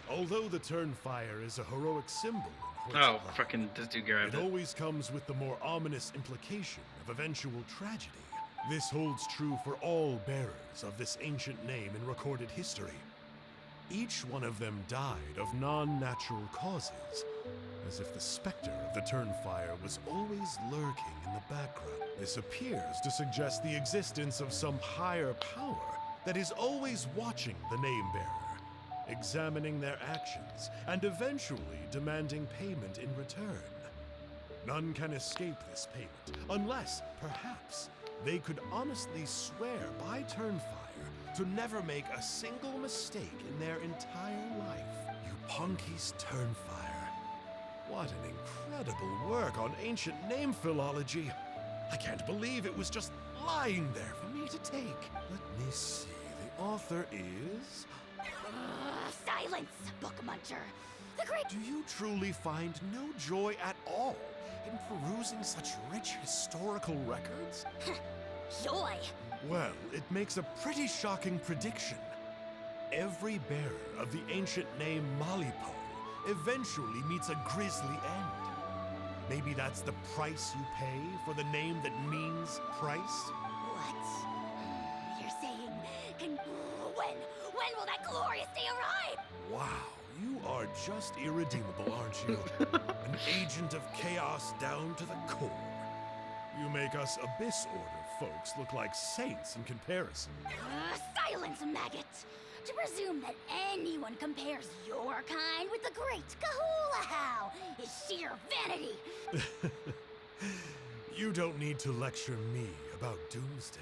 Although the Turnfire is a heroic symbol in Oh, Hort's fucking this dude grabbed it it. always comes with the more ominous implication of eventual tragedy. This holds true for all bearers of this ancient name in recorded history. Each one of them died of non-natural causes, as if the specter of the Turnfire was always lurking in the background. This appears to suggest the existence of some higher power that is always watching the name-bearer, examining their actions, and eventually demanding payment in return. None can escape this payment, unless, perhaps, they could honestly swear by Turnfire to never make a single mistake in their entire life. You Punky's Turnfire. What an incredible work on ancient name philology. I can't believe it was just lying there for me to take. Let me see. The author is... Silence, book muncher. The great... Do you truly find no joy at all in perusing such rich historical records? Joy. Well, it makes a pretty shocking prediction. Every bearer of the ancient name Malipo eventually meets a grisly end. Maybe that's the price you pay for the name that means price? What? You're saying... When will that glorious day arrive? Wow, you are just irredeemable, aren't you? An agent of chaos down to the core. You make us Abyss Order folks look like saints in comparison. Silence, maggot! To presume that anyone compares your kind with the great Kahula is sheer vanity! You don't need to lecture me about doomsday.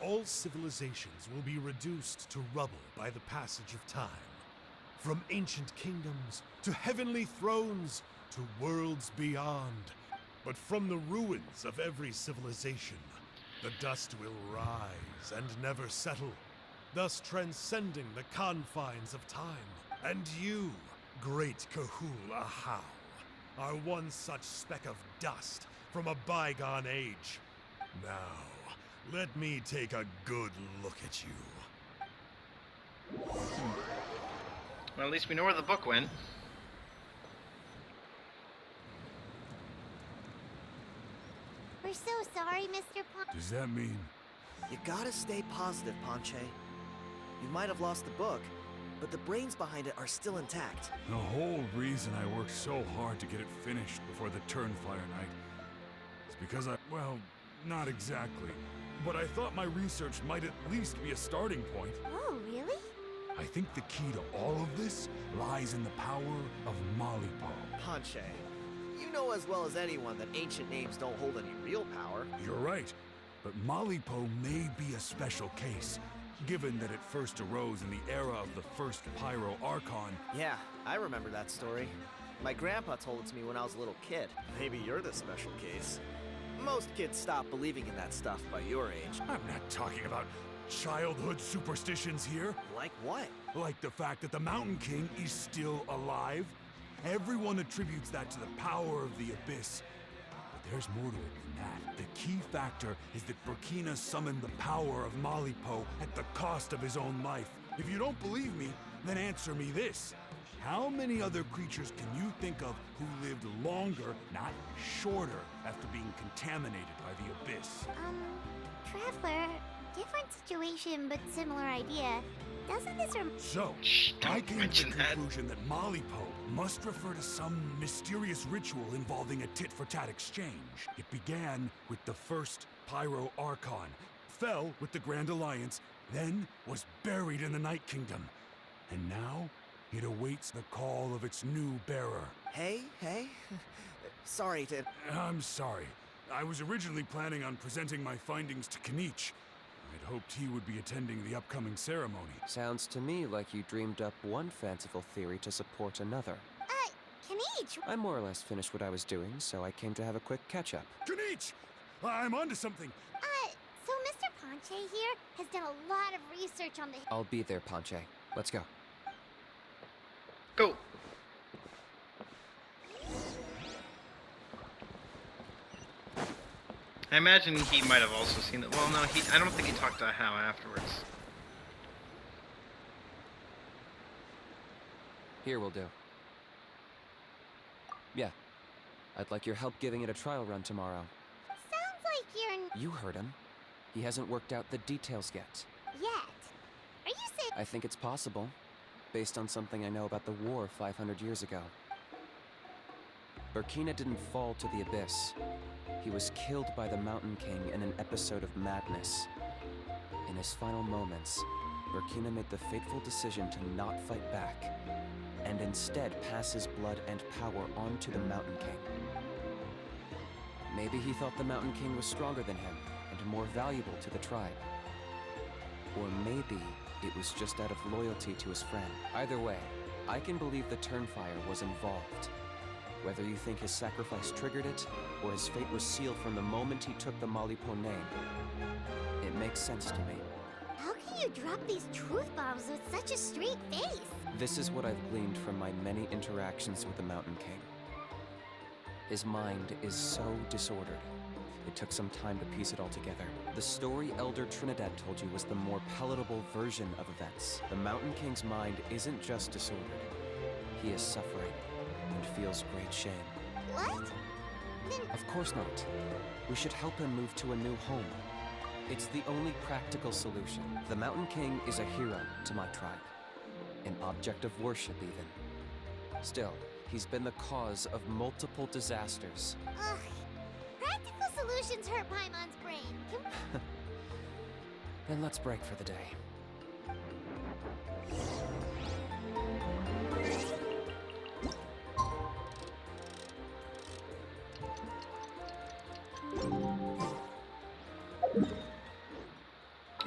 All civilizations will be reduced to rubble by the passage of time. From ancient kingdoms to heavenly thrones to worlds beyond. But from the ruins of every civilization, the dust will rise and never settle, thus transcending the confines of time. And you, great Kahul Ahau, are one such speck of dust from a bygone age. Now, let me take a good look at you. Well, at least we know where the book went. We're so sorry, Mr. Pon- Does that mean... You gotta stay positive, Ponche. You might have lost the book, but the brains behind it are still intact. The whole reason I worked so hard to get it finished before the Turnfire night is because well, not exactly. But I thought my research might at least be a starting point. Oh, really? I think the key to all of this lies in the power of Malipo. Ponche, you know as well as anyone that ancient names don't hold any real power. You're right, but Malipo may be a special case, given that it first arose in the era of the first Pyro Archon. Yeah, I remember that story. My grandpa told it to me when I was a little kid. Maybe you're the special case. Most kids stop believing in that stuff by your age. I'm not talking about childhood superstitions here. Like what? Like the fact that the Mountain King is still alive. Everyone attributes that to the power of the Abyss. But there's more to it than that. The key factor is that Burkina summoned the power of Malipo at the cost of his own life. If you don't believe me, then answer me this. How many other creatures can you think of who lived longer, not shorter, after being contaminated by the Abyss? Traveler, different situation but similar idea. Doesn't this So, Shh, I don't came to mention the that. conclusion that Malipo must refer to some mysterious ritual involving a tit-for-tat exchange. It began with the first Pyro Archon, fell with the Grand Alliance, then was buried in the Night Kingdom. And now, it awaits the call of its new bearer. Hey. Sorry to... I'm sorry. I was originally planning on presenting my findings to Kanich. I'd hoped he would be attending the upcoming ceremony. Sounds to me like you dreamed up one fanciful theory to support another. Kanich? I more or less finished what I was doing, so I came to have a quick catch-up. Kanich! I'm onto something! So Mr. Ponche here has done a lot of research on the... I'll be there, Ponche. Let's go. Go! I imagine he might have also seen it. Well, no, I don't think he talked to How afterwards. Here will do. Yeah. I'd like your help giving it a trial run tomorrow. Sounds like you're You heard him. He hasn't worked out the details yet. yet. Are you saying? I think it's possible, based on something I know about the war 500 years ago. Burkina didn't fall to the abyss. He was killed by the Mountain King in an episode of madness. In his final moments, Burkina made the fateful decision to not fight back, and instead pass his blood and power on to the Mountain King. Maybe he thought the Mountain King was stronger than him, and more valuable to the tribe. Or maybe it was just out of loyalty to his friend. Either way, I can believe the Turnfire was involved. Whether you think his sacrifice triggered it, or his fate was sealed from the moment he took the Malipo name, it makes sense to me. How can you drop these truth bombs with such a straight face? This is what I've gleaned from my many interactions with the Mountain King. His mind is so disordered. It took some time to piece it all together. The story Elder Trinidad told you was the more palatable version of events. The Mountain King's mind isn't just disordered. He is suffering and feels great shame. What? Then Of course not. We should help him move to a new home. It's the only practical solution. The Mountain King is a hero to my tribe. An object of worship, even. Still, he's been the cause of multiple disasters. ugh. Practical solutions hurt Paimon's brain. Then let's break for the day.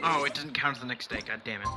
Oh, it doesn't count as the next day. God damn it.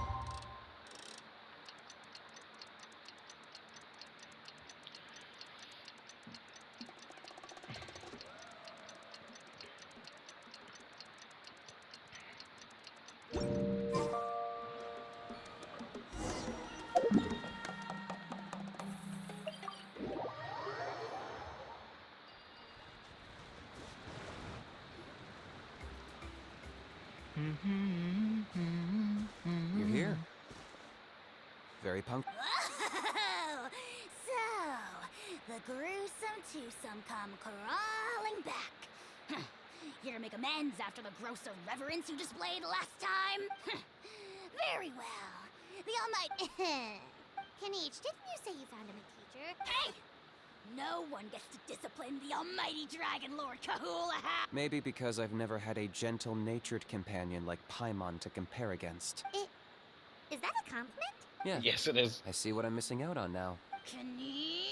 You're here. Very punk. Whoa! So, the gruesome twosome come crawling back. Here to make amends after the gross irreverence you displayed last time? Very well. The Almighty... Kenichi, didn't you say you found him a teacher? Hey! No one gets to discipline the almighty Dragon Lord Kahulaha! Maybe because I've never had a gentle-natured companion like Paimon to compare against. Is that a compliment? Yeah, Yes, it is. I see what I'm missing out on now. Kenichi!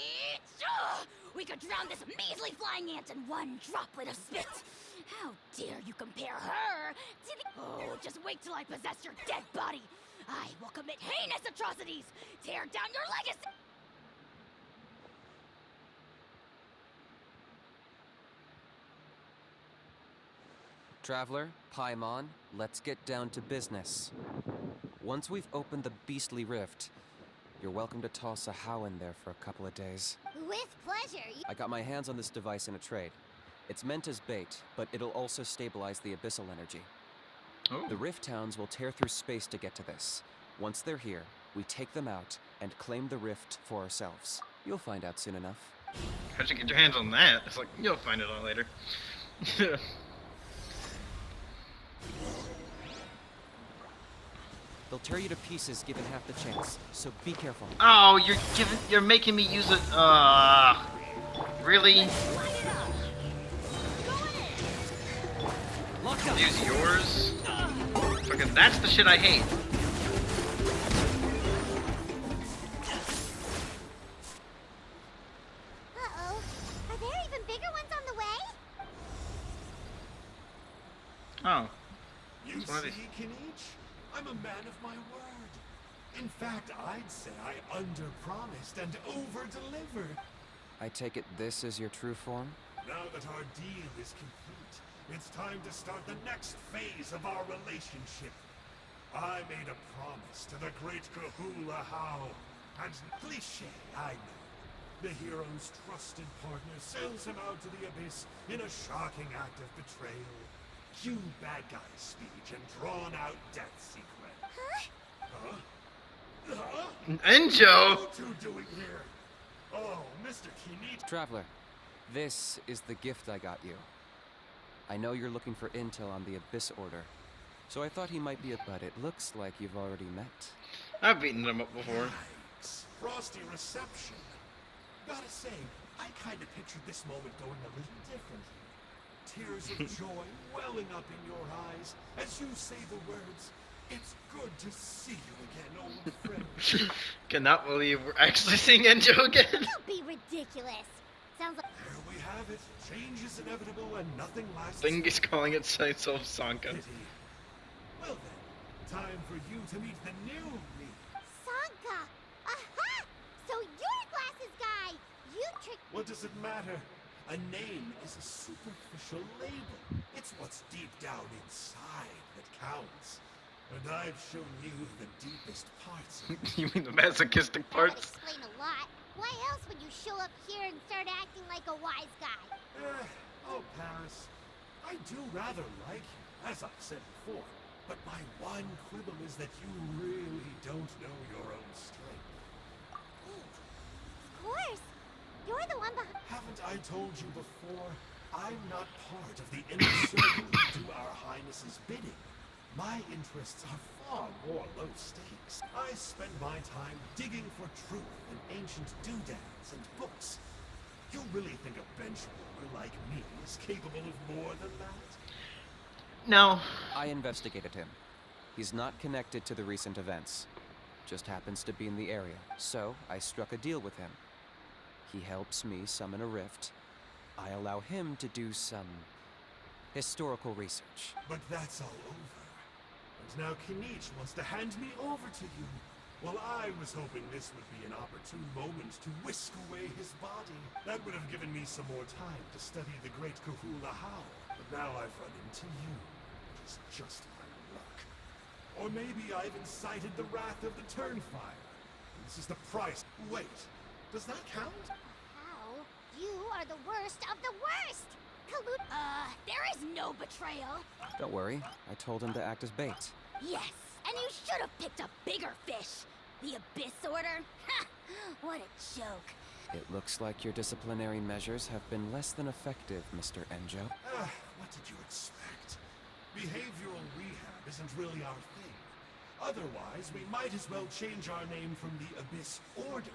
We could drown this measly flying ant in one droplet of spit! How dare you compare her to the... Oh, just wait till I possess your dead body! I will commit heinous atrocities! Tear down your legacy! Traveler, Paimon, let's get down to business. Once we've opened the beastly rift, you're welcome to toss a How in there for a couple of days. With pleasure. I got my hands on this device in a trade. It's meant as bait, but it'll also stabilize the abyssal energy. Oh. The rift towns will tear through space to get to this. Once they're here, we take them out and claim the rift for ourselves. You'll find out soon enough. How'd you get your hands on that? It's like, you'll find it out later. They'll tear you to pieces given half the chance, so be careful. Oh, you're making me use it. Really? Locked up! Use yours? Fucking, that's the shit I hate. Uh-oh. Are there even bigger ones on the way? Oh. You It's one of see, these- Kenichi? I'm a man of my word. In fact, I'd say I under-promised and over-delivered. I take it this is your true form? Now that our deal is complete, it's time to start the next phase of our relationship. I made a promise to the great Kahula How, and cliché, I know. The hero's trusted partner sells him out to the abyss in a shocking act of betrayal. Cue bad guy's speech and drawn-out death secret. Huh? Huh? Huh? ENJOU! What are you two doing here? Oh, Mr. Kinich. Traveler, this is the gift I got you. I know you're looking for intel on the Abyss Order, so I thought he might be but it looks like you've already met. I've beaten them up before. Yikes. Frosty reception. Gotta say, I kind of pictured this moment going a little differently. Tears of joy welling up in your eyes as you say the words, "It's good to see you again, old friend." Cannot believe we're actually seeing ENJOU again. Don't be ridiculous. Sounds like There we have it. Change is inevitable and nothing lasts. I think he's calling it Saito Sanka. Pity. Well then, time for you to meet the new me. Sanka. Aha! So you're the glasses guy. You tricked. What does it matter? A name is a superficial label. It's what's deep down inside that counts. And I've shown you the deepest parts of me. You mean the masochistic That would parts? explain a lot. Why else would you show up here and start acting like a wise guy? Oh, Paris. I do rather like you, as I've said before. But my one quibble is that you really don't know your own strength. Of course. You're the one behind. Haven't I told you before? I'm not part of the inner circle who do our Highness's bidding. My interests are far more low stakes. I spend my time digging for truth in ancient doodads and books. You really think a benchwarmer like me is capable of more than that? No. I investigated him. He's not connected to the recent events. Just happens to be in the area. So, I struck a deal with him. He helps me summon a rift. I allow him to do some historical research. But that's all over. And now Kinich wants to hand me over to you. Well, I was hoping this would be an opportune moment to whisk away his body. That would have given me some more time to study the great Kahula How. But now I've run into you, which is just my luck. Or maybe I've incited the wrath of the Turnfire. This is the price. Wait, does that count? How? You are the worst of the worst. There is no betrayal. Don't worry, I told him to act as bait. Yes, and you should have picked a bigger fish. The Abyss Order? Ha! What a joke. It looks like your disciplinary measures have been less than effective, Mr. ENJOU. What did you expect? Behavioral rehab isn't really our thing. Otherwise, we might as well change our name from the Abyss Order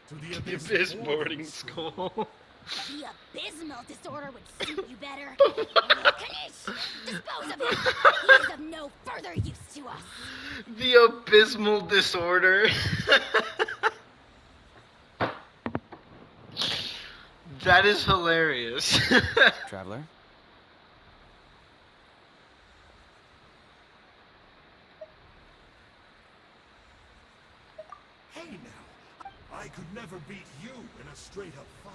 to the Abyss boarding school. The abysmal disorder would suit you better. Kanish! Dispose of him! He is of no further use to us. The abysmal disorder. That is hilarious. Traveler? Hey now, I could never beat you in a straight-up fight.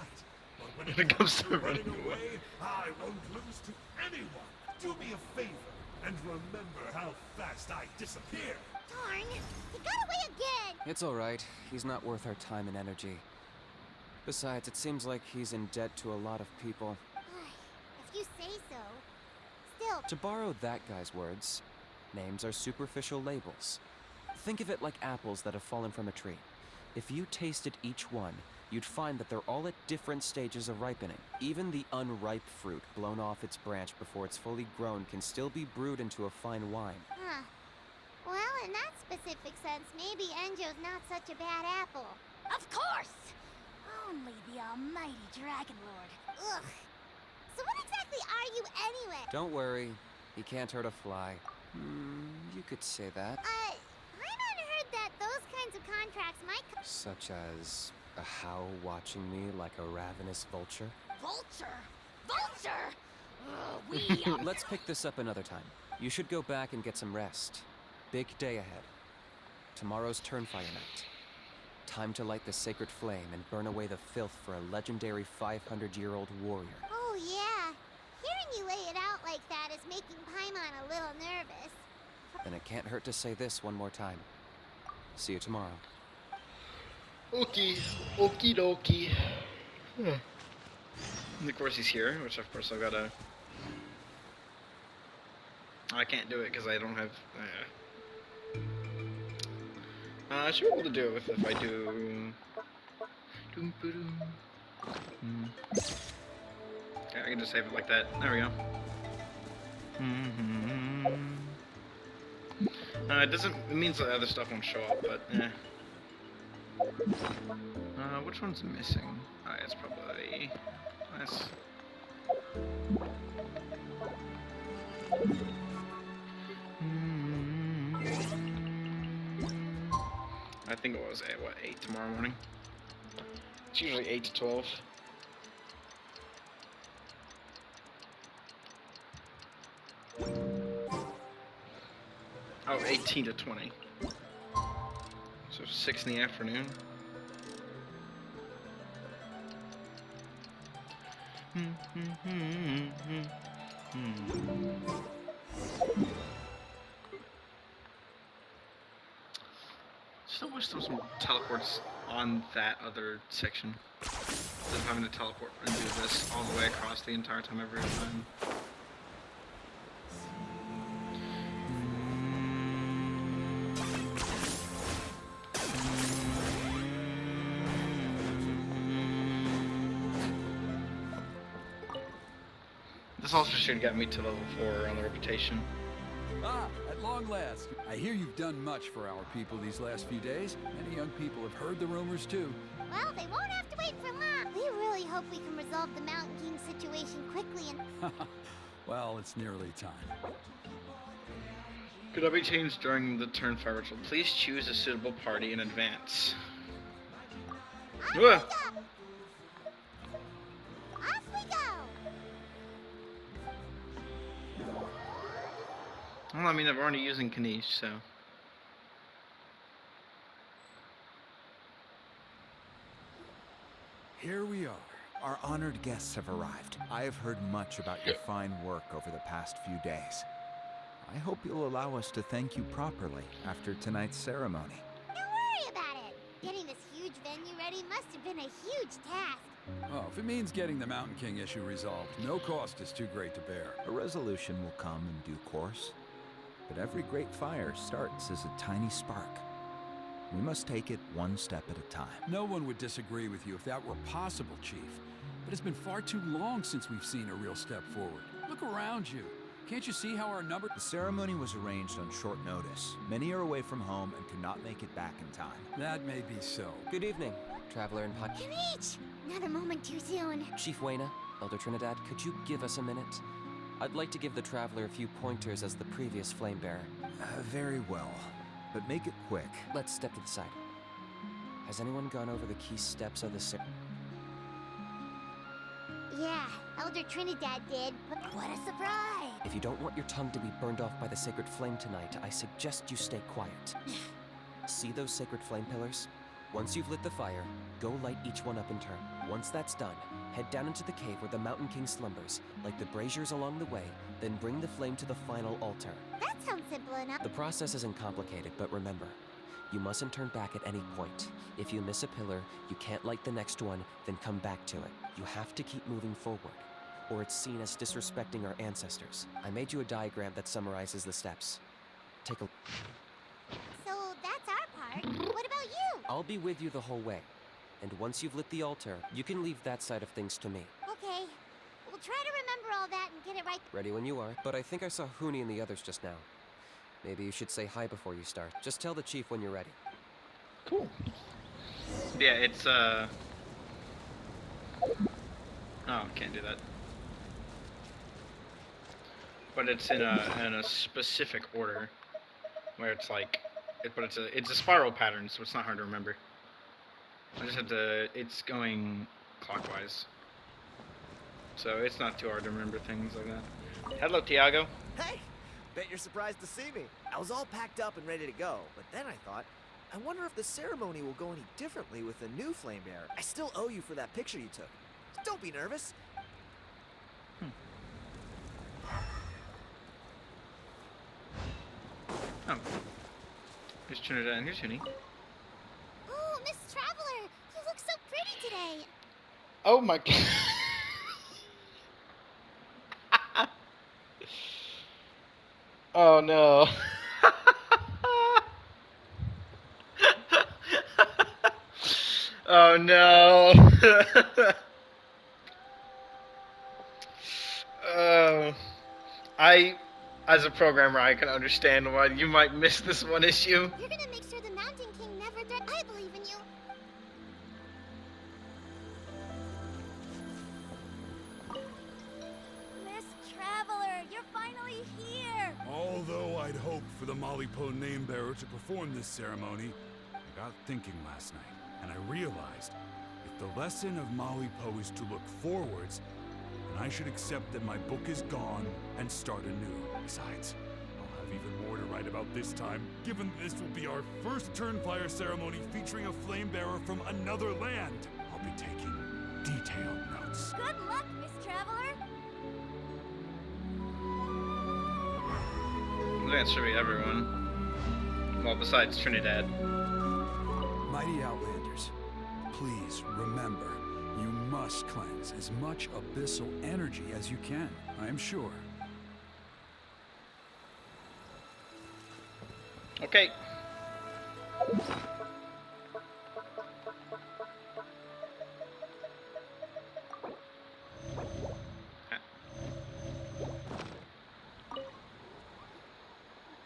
But when When it comes to running running away, I won't lose to anyone. Do me a favor and remember how fast I disappear. Darn, he got away again. It's alright. He's not worth our time and energy. Besides, it seems like he's in debt to a lot of people. If you say so. Still, To borrow that guy's words, names are superficial labels. Think of it like apples that have fallen from a tree. If you tasted each one, you'd find that they're all at different stages of ripening. Even the unripe fruit blown off its branch before it's fully grown can still be brewed into a fine wine. huh. Well, in that specific sense, maybe ENJOU's not such a bad apple. Of course! Only the almighty Dragon Lord. Ugh. So what exactly are you anyway? Don't worry, he can't hurt a fly. You could say that. Paimon heard that those kinds of contracts might Such as a how watching me like a ravenous vulture. Vulture! Vulture! We Let's pick this up another time. You should go back and get some rest. Big day ahead. Tomorrow's Turnfire night. Time to light the sacred flame and burn away the filth for a legendary 500-year-old warrior. Oh, yeah. Hearing you lay it out like that is making Paimon a little nervous. And it can't hurt to say this one more time. See you tomorrow. Okay, okie dokie. And of course he's here, which of course I've gotta... I can't do it because I don't have... I should be able to do it with if I do. Yeah, I can just save it like that. There we go. It doesn't. It means the other stuff won't show up, but eh. Which one's missing? It's probably this. I think it was at what 8 tomorrow morning. It's usually 8 to 12. Oh, 18 to 20. So 6 in the afternoon. Still wish there was some teleports on that other section. Instead of having to teleport and do this all the way across the entire time every time. This also should get me to level 4 on the reputation. Ah, at long last. I hear you've done much for our people these last few days. Many young people have heard the rumors too. Well, they won't have to wait for long. We really hope we can resolve the Mountain King situation quickly and... Well, it's nearly time. Could that be changed during the turn fire ritual? Please choose a suitable party in advance. Off we go! Off we go! Well, I mean, I'm already using Kanish, so. Here we are. Our honored guests have arrived. I have heard much about your fine work over the past few days. I hope you'll allow us to thank you properly after tonight's ceremony. Don't worry about it. Getting this huge venue ready must have been a huge task. Oh, if it means getting the Mountain King issue resolved, no cost is too great to bear. A resolution will come in due course. But every great fire starts as a tiny spark. We must take it one step at a time. No one would disagree with you if that were possible, Chief. But it's been far too long since we've seen a real step forward. Look around you. Can't you see how our number... The ceremony was arranged on short notice. Many are away from home and could not make it back in time. That may be so. Good evening, Traveler and Pod... Kanish! Not a moment too soon. Chief Wayna, Elder Trinidad, could you give us a minute? I'd like to give the Traveler a few pointers as the previous Flame Bearer. Very well. But make it quick. Let's step to the side. Has anyone gone over the key steps of the Yeah, Elder Trinidad did, but What a surprise! If you don't want your tongue to be burned off by the sacred flame tonight, I suggest you stay quiet. See those sacred flame pillars? Once you've lit the fire, go light each one up in turn. Once that's done, head down into the cave where the Mountain King slumbers, light the braziers along the way, then bring the flame to the final altar. that sounds simple enough. The process isn't complicated, but remember, you mustn't turn back at any point. If you miss a pillar, you can't light the next one, then come back to it. You have to keep moving forward, or it's seen as disrespecting our ancestors. I made you a diagram that summarizes the steps. Take a... So that's our part. What about you? I'll be with you the whole way. And once you've lit the altar, you can leave that side of things to me. Okay. We'll try to remember all that and get it right. Ready when you are. But I think I saw Hooney and the others just now. Maybe you should say hi before you start. Just tell the chief when you're ready. Cool. Yeah, it's Oh, can't do that. But it's in a specific order, where it's like, but it's a spiral pattern, so it's not hard to remember. I just have to. It's going clockwise, so it's not too hard to remember things like that. Hello, Tiago. Hey! Bet you're surprised to see me. I was all packed up and ready to go, but then I thought, I wonder if the ceremony will go any differently with the new Flame Bearer. I still owe you for that picture you took. Don't be nervous. Oh. Here's Trinidad and here's Hooney. Oh, Miss Traveler, you look so pretty today. Oh my god. Oh no. Oh no. Oh, I, as a programmer, I can understand why you might miss this one issue. You're gonna make sure the Mountain King never I believe in you. Miss Traveler, you're finally here! Although I'd hoped for the Malipo name bearer to perform this ceremony, I got thinking last night, and I realized if the lesson of Malipo is to look forwards, then I should accept that my book is gone and start anew. Besides, I'll have even more to write about this time, given this will be our first Turnfire ceremony featuring a flame bearer from another land. I'll be taking detailed notes. Good luck, Miss Traveler! That should be everyone. Well, besides Trinidad. Mighty Outlanders, please remember, you must cleanse as much abyssal energy as you can, I am sure. Okay.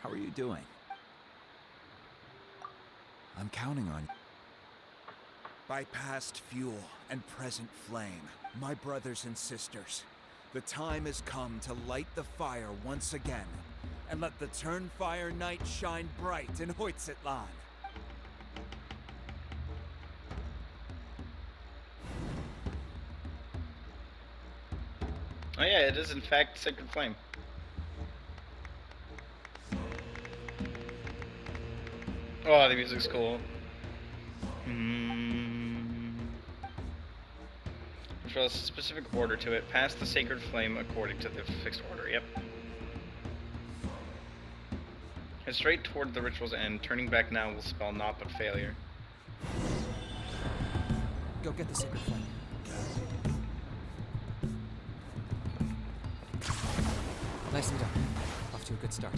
How are you doing? I'm counting on you. By past fuel and present flame, my brothers and sisters, the time has come to light the fire once again, and let the Turnfire night shine bright in Hoytzitlan. Oh yeah, it is in fact Sacred Flame. Oh, the music's cool. Control a specific order to it. Pass the Sacred Flame according to the fixed order. Yep. Head straight toward the ritual's end. Turning back now will spell naught but failure. Go get the sacred flame. Nicely done. Off to a good start.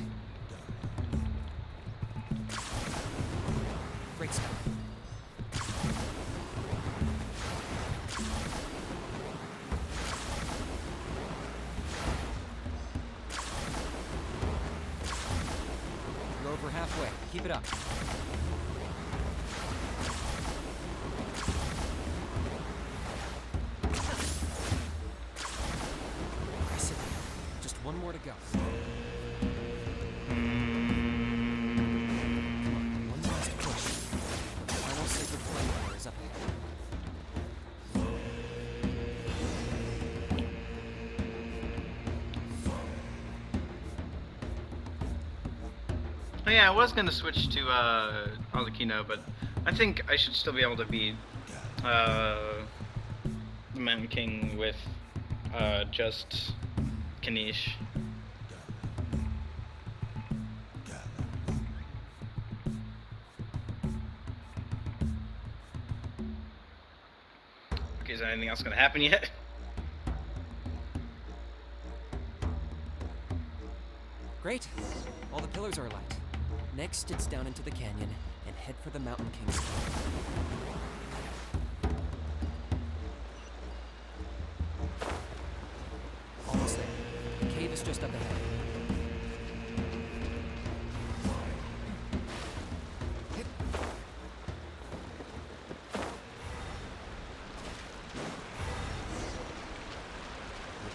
Great start. You're over halfway. Keep it up. I see. Just one more to go. Come on, one last push. The final sacred flame fire is up ahead. Oh yeah, I was gonna switch to Arlecchino, but I think I should still be able to beat the Mountain King with just Kanish. Okay, is there anything else gonna happen yet? Great. All the pillars are alight. Next, it's down into the canyon and head for the Mountain King's camp. Almost there. The cave is just up ahead. The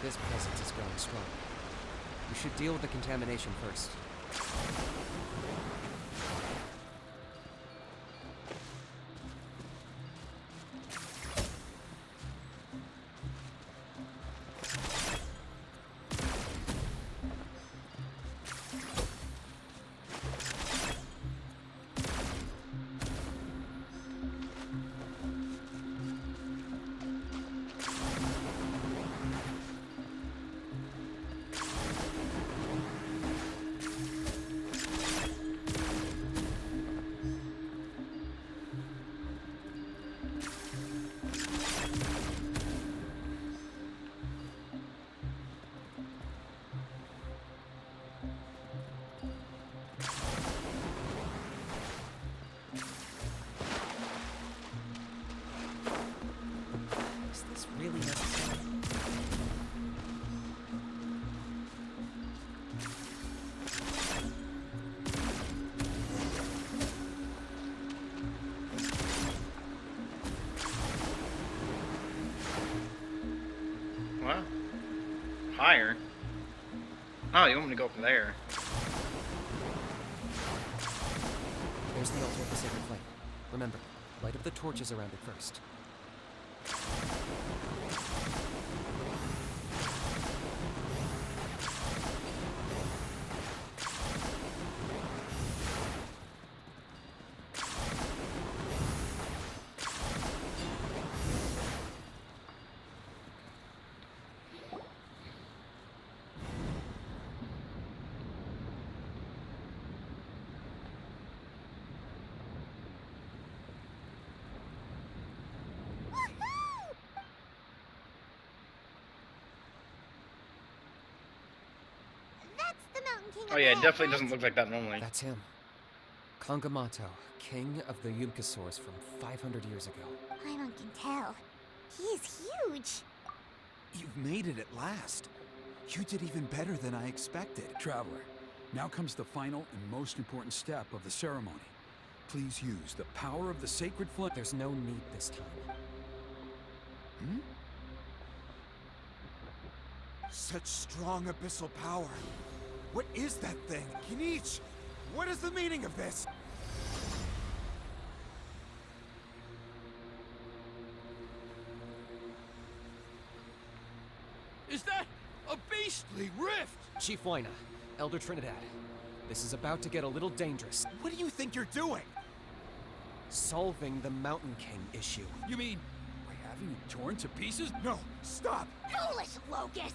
Abyss presence is growing strong. We should deal with the contamination first. Higher? Oh, you want me to go up there? There's the altar of the sacred flame. Remember, light up the torches around it first. That's the Mountain King. Oh yeah, it up ahead, definitely right? doesn't look like that normally. That's him. Kangamato, king of the Yumkasaurs from 500 years ago. Paimon can tell. He is huge. You've made it at last. You did even better than I expected. Traveler, now comes the final and most important step of the ceremony. Please use the power of the sacred flame. There's no need this time. Hmm? Such strong abyssal power. What is that thing? Kinich, what is the meaning of this? Is that a beastly rift? Chief Waina, Elder Trinidad, this is about to get a little dangerous. What do you think you're doing? Solving the Mountain King issue. You mean by having it torn to pieces? No, stop! Foolish Locust!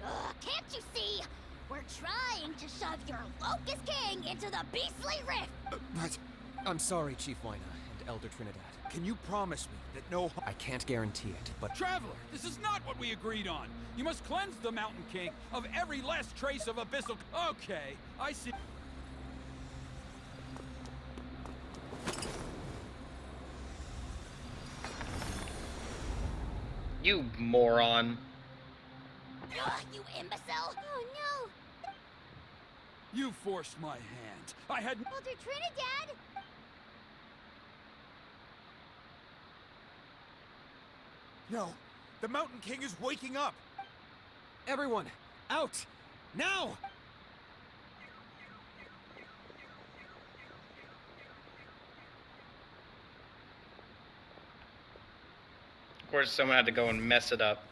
Ugh, can't you see? We're trying to shove your Locust King into the beastly rift! But I'm sorry, Chief Waina and Elder Trinidad. can you promise me that no I can't guarantee it, but Traveler, this is not what we agreed on. You must cleanse the Mountain King of every last trace of abyssal... Okay, I see. You moron. Ugh, you imbecile! Oh no! You forced my hand. I had... Elder Trinidad! No, the Mountain King is waking up. everyone, out! Now! Of course, someone had to go and mess it up.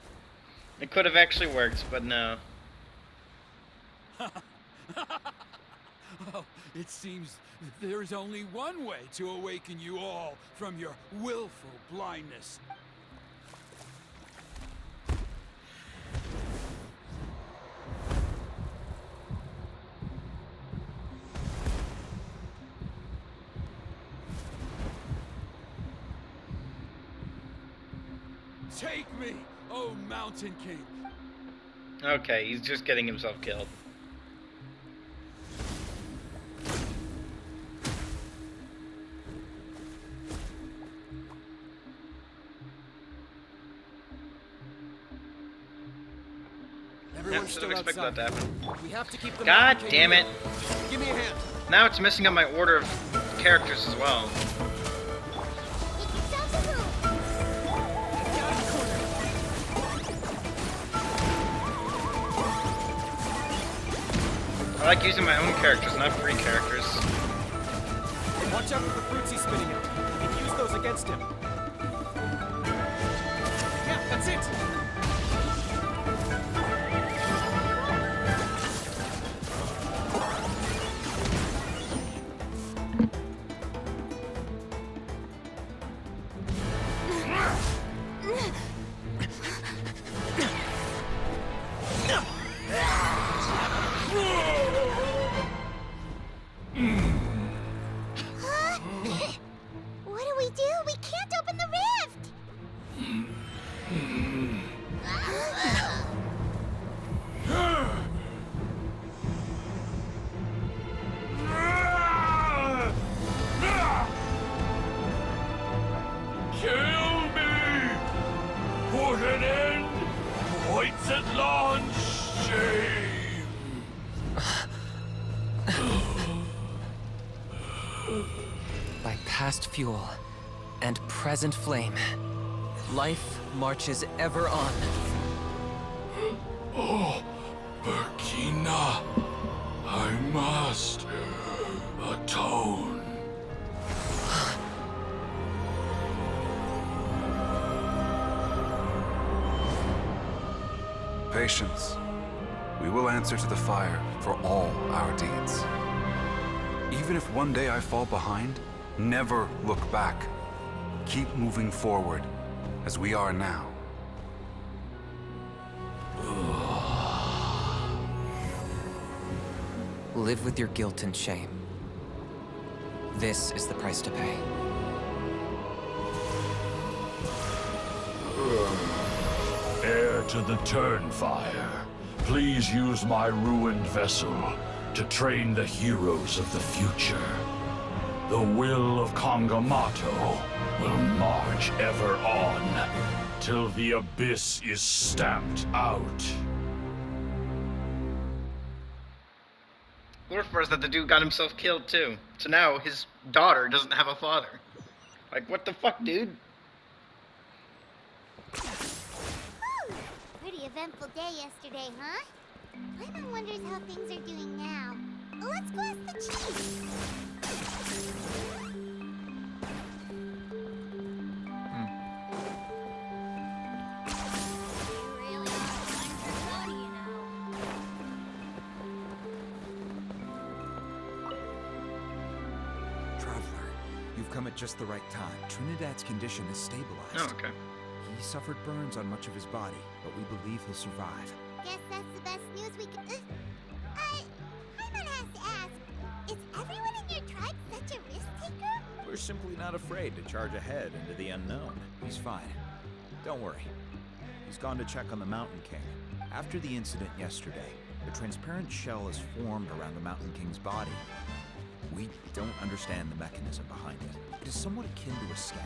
It could have actually worked, but no. Oh, it seems there is only one way to awaken you all from your willful blindness. Take me, oh Mountain King! Okay, he's just getting himself killed. Everyone's Should still have expected outside. that to happen. We have to keep the God Mountain King damn it! here. Give me a hand. Now it's messing up my order of characters as well. Get out of the corner. I like using my own characters, not free characters. Watch out for the fruits he's spitting out. You can use those against him. Yeah, that's it. What do we do? We can't open the rift! Kill me! Put an end! Points at launch! Shame! By past fuel and present flame, life marches ever on. Burkina, I must atone. Patience. We will answer to the fire for all our deeds. Even if one day I fall behind, never look back. Keep moving forward, as we are now. Live with your guilt and shame. This is the price to pay. Heir to the Turnfire, please use my ruined vessel to train the heroes of the future. The will of Kongamato will march ever on, till the abyss is stamped out. The worst part is that the dude got himself killed too. So now his daughter doesn't have a father. Like, what the fuck, dude? Whew. Pretty eventful day yesterday, huh? Paimon wonders how things are doing now. Let's go ask the chief. You really are flying for Tony, you know. Traveler, you've come at just the right time. Trinidad's condition is stabilized. Oh, okay. He suffered burns on much of his body, but we believe he'll survive. Guess that's the best news we could. Paimon has to ask, is everyone in your tribe such a risk taker? We're simply not afraid to charge ahead into the unknown. He's fine. Don't worry. He's gone to check on the Mountain King. After the incident yesterday, a transparent shell is formed around the Mountain King's body. We don't understand the mechanism behind it. It is somewhat akin to a scab,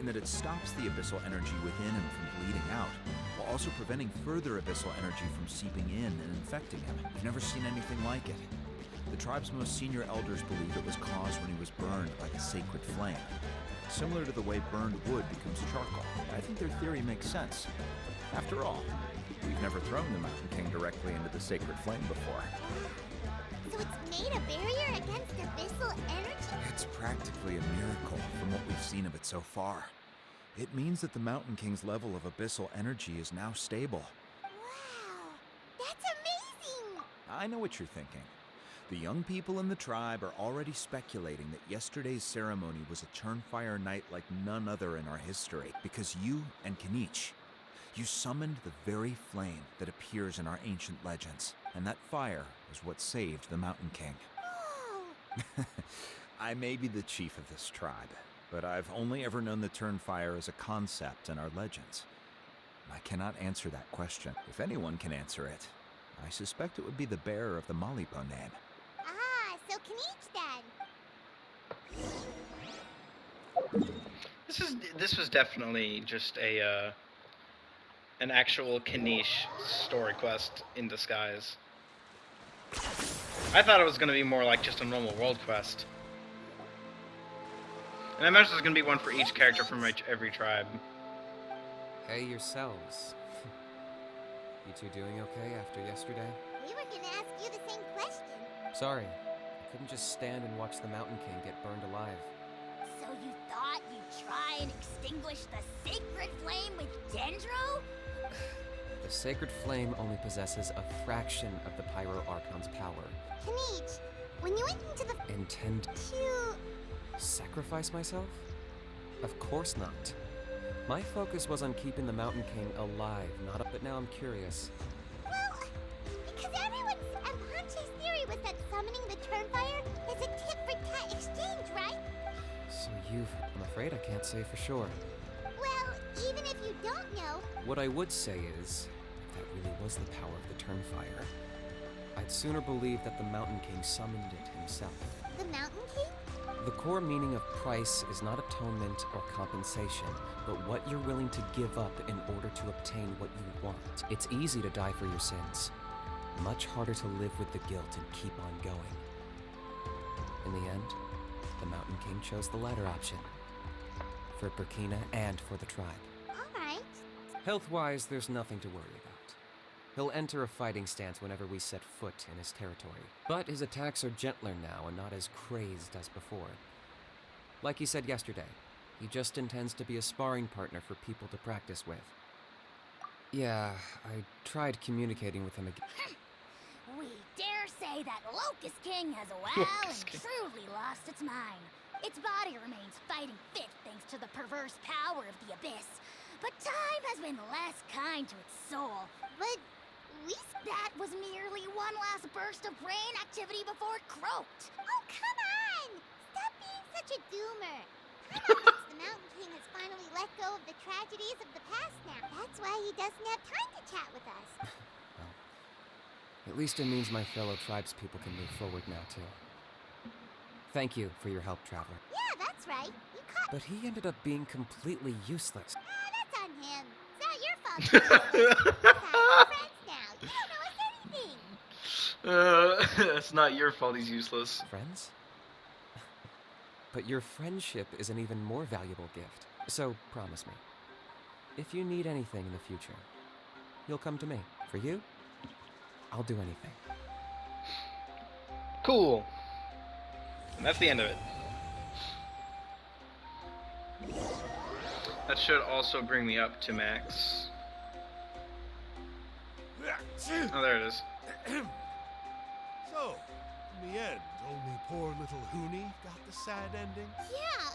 in that it stops the abyssal energy within him from bleeding out, while also preventing further abyssal energy from seeping in and infecting him. I've never seen anything like it. The tribe's most senior elders believe it was caused when he was burned by the sacred flame, similar to the way burned wood becomes charcoal. I think their theory makes sense. After all, we've never thrown the Mountain King directly into the sacred flame before. So it's made a barrier against abyssal energy? It's practically a miracle from what we've seen of it so far. It means that the Mountain King's level of abyssal energy is now stable. Wow, that's amazing! I know what you're thinking. The young people in the tribe are already speculating that yesterday's ceremony was a Turnfire night like none other in our history, because you and Kenichi, you summoned the very flame that appears in our ancient legends, and that fire is what saved the Mountain King. Whoa! I may be the chief of this tribe, but I've only ever known the Turnfire as a concept in our legends. I cannot answer that question. If anyone can answer it, I suspect it would be the bearer of the Malipo name. Ah, so Kenichi then. This was definitely just a an actual Kenichi story quest in disguise. I thought it was gonna be more like just a normal world quest. And I imagine there's gonna be one for each character from every tribe. Hey yourselves. You two doing okay after yesterday? We were gonna ask you the same question. Sorry, I couldn't just stand and watch the Mountain King get burned alive. So you thought you'd try and extinguish the sacred flame with Dendro? The sacred flame only possesses a fraction of the Pyro Archon's power. Kenichi, when you went into the... Intend to... sacrifice myself? Of course not. My focus was on keeping the Mountain King alive, but now I'm curious. Well, because everyone's... And Ponche's theory was that summoning the Turnfire is a tit-for-tat exchange, right? So I'm afraid I can't say for sure. Well, even if you don't know... What I would say is, if that really was the power of the Turnfire, I'd sooner believe that the Mountain King summoned it himself. The Mountain King? The core meaning of price is not atonement or compensation, but what you're willing to give up in order to obtain what you want. It's easy to die for your sins. Much harder to live with the guilt and keep on going. In the end, the Mountain King chose the latter option. For Burkina and for the tribe. Alright. Health-wise, there's nothing to worry about. He'll enter a fighting stance whenever we set foot in his territory. But his attacks are gentler now and not as crazed as before. Like he said yesterday, he just intends to be a sparring partner for people to practice with. Yeah, I tried communicating with him again. We dare say that Locust King has well and truly lost its mind. Its body remains fighting fit thanks to the perverse power of the Abyss. But time has been less kind to its soul. But That was merely one last burst of brain activity before it croaked. oh, come on! Stop being such a doomer. Kinda thinks the Mountain King has finally let go of the tragedies of the past now. That's why he doesn't have time to chat with us. Well, at least it means my fellow tribespeople can move forward now, too. Thank you for your help, Traveler. Yeah, that's right. You caught. But he ended up being completely useless. That's on him. It's not your fault. We're friends now. You don't know us anything. It's not your fault he's useless. Friends? But your friendship is an even more valuable gift. So promise me, if you need anything in the future, you'll come to me. For you, I'll do anything. Cool. And that's the end of it. That should also bring me up to max. Oh, there it is. So, in the end, only poor little Hoonie got the sad ending? Yeah,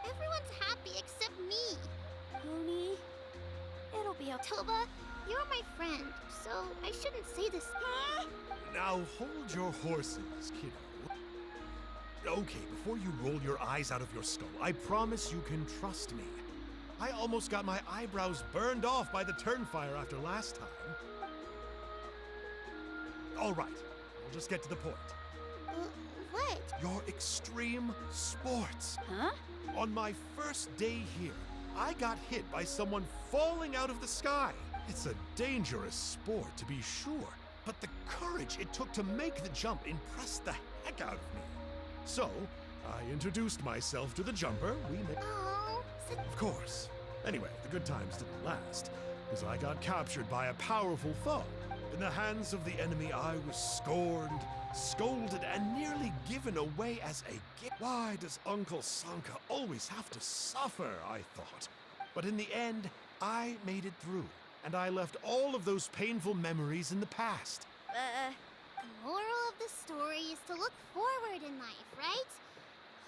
everyone's happy except me. Honey, it'll be a Toba, you're my friend, so I shouldn't say this. Now hold your horses, kiddo. Okay, before you roll your eyes out of your skull, I promise you can trust me. I almost got my eyebrows burned off by the turnfire after last time. All right, we'll just get to the point. What? Your extreme sports. Huh? On my first day here, I got hit by someone falling out of the sky. It's a dangerous sport, to be sure, but the courage it took to make the jump impressed the heck out of me. So, I introduced myself to the jumper. Oh, Of course. Anyway, the good times didn't last, because I got captured by a powerful foe. In the hands of the enemy, I was scorned, scolded, and nearly given away as a gift. Why does Uncle Sanka always have to suffer, I thought. But in the end, I made it through, and I left all of those painful memories in the past. the moral of the story is to look forward in life, right?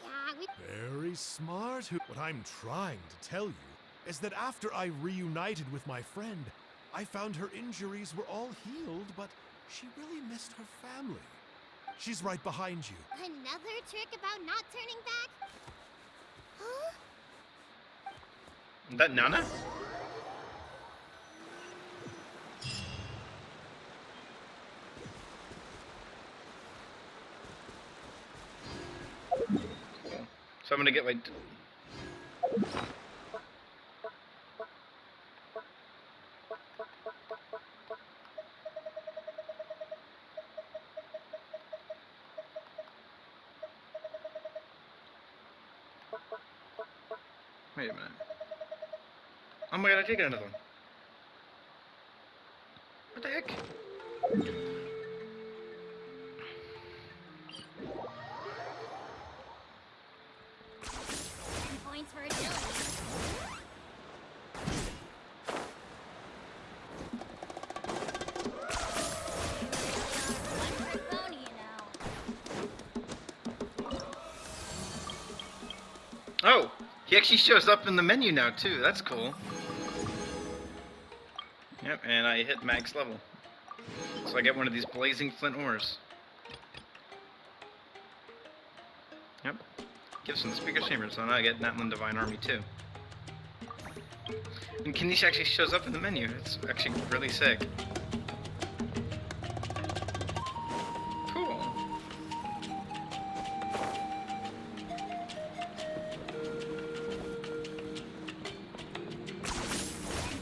Yeah, we... Very smart. What I'm trying to tell you is that after I reunited with my friend, I found her injuries were all healed, but she really missed her family. She's right behind you. Another trick about not turning back? Huh? Is that Nana? Cool. So I'm gonna get like... Wait a minute. Oh my god, I did get another one. What the heck? points for agility. One trick pony, you know. Oh! He actually shows up in the menu now, too. That's cool. Yep, and I hit max level. So I get one of these blazing flint ores. Yep. Gifts in the speaker chamber, so now I get Natlan Divine Army, too. And Kanish actually shows up in the menu. It's actually really sick. Cool.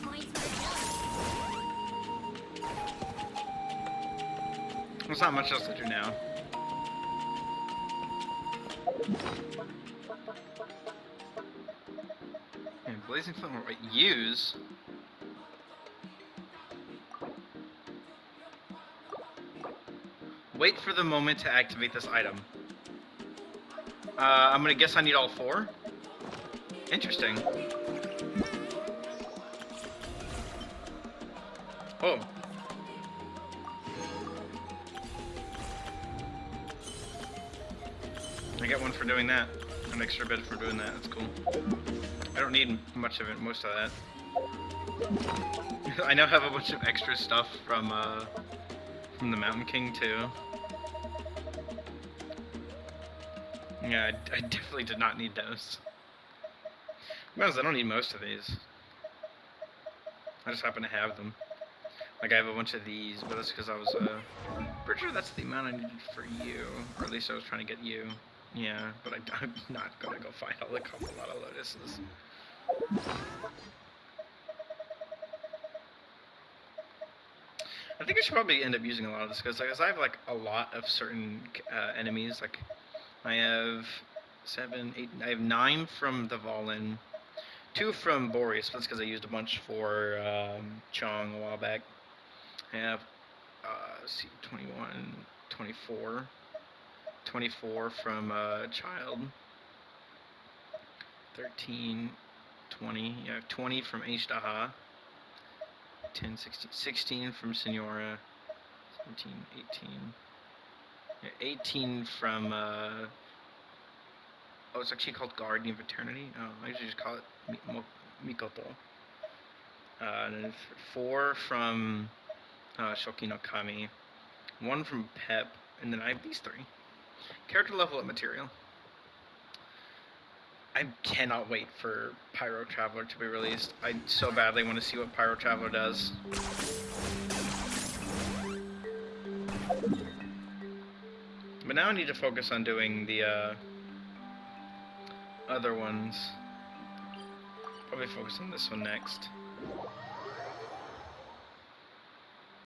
Points for agility. There's not much else to do now. And blazing flint ore. Wait, use? Wait for the moment to activate this item. I'm gonna guess I need all 4. Interesting. Oh. I get one for doing that. An extra bit for doing that. That's cool. I don't need much of it, most of that. I now have a bunch of extra stuff from the Mountain King too. Yeah, I definitely did not need those. Well, I don't need most of these. I just happen to have them. Like, I have a bunch of these, but that's because I was, pretty sure that's the amount I needed for you. Or at least I was trying to get you. Yeah, but I'm not gonna go find all the couple lot of lotuses. I think I should probably end up using a lot of this, because I have, like, a lot of certain, enemies. Like, I have 7, 8, I have 9 from the Valen. 2 from Boreas, but that's because I used a bunch for, Chong a while back. I have, let's see, 21, 24. 24 from Child. 13, 20. Yeah, 20 from Ishtaha. 10, 16, 16 from Senora. 17, 18. Yeah, 18 from, oh, it's actually called Guardian of Eternity. Oh, I usually just call it Mikoto. And then 4 from Shoki no Kami. 1 from Pep. And then I have these 3. Character level up material. I cannot wait for Pyro Traveler to be released. I so badly want to see what Pyro Traveler does. But now I need to focus on doing the other ones. Probably focus on this one next.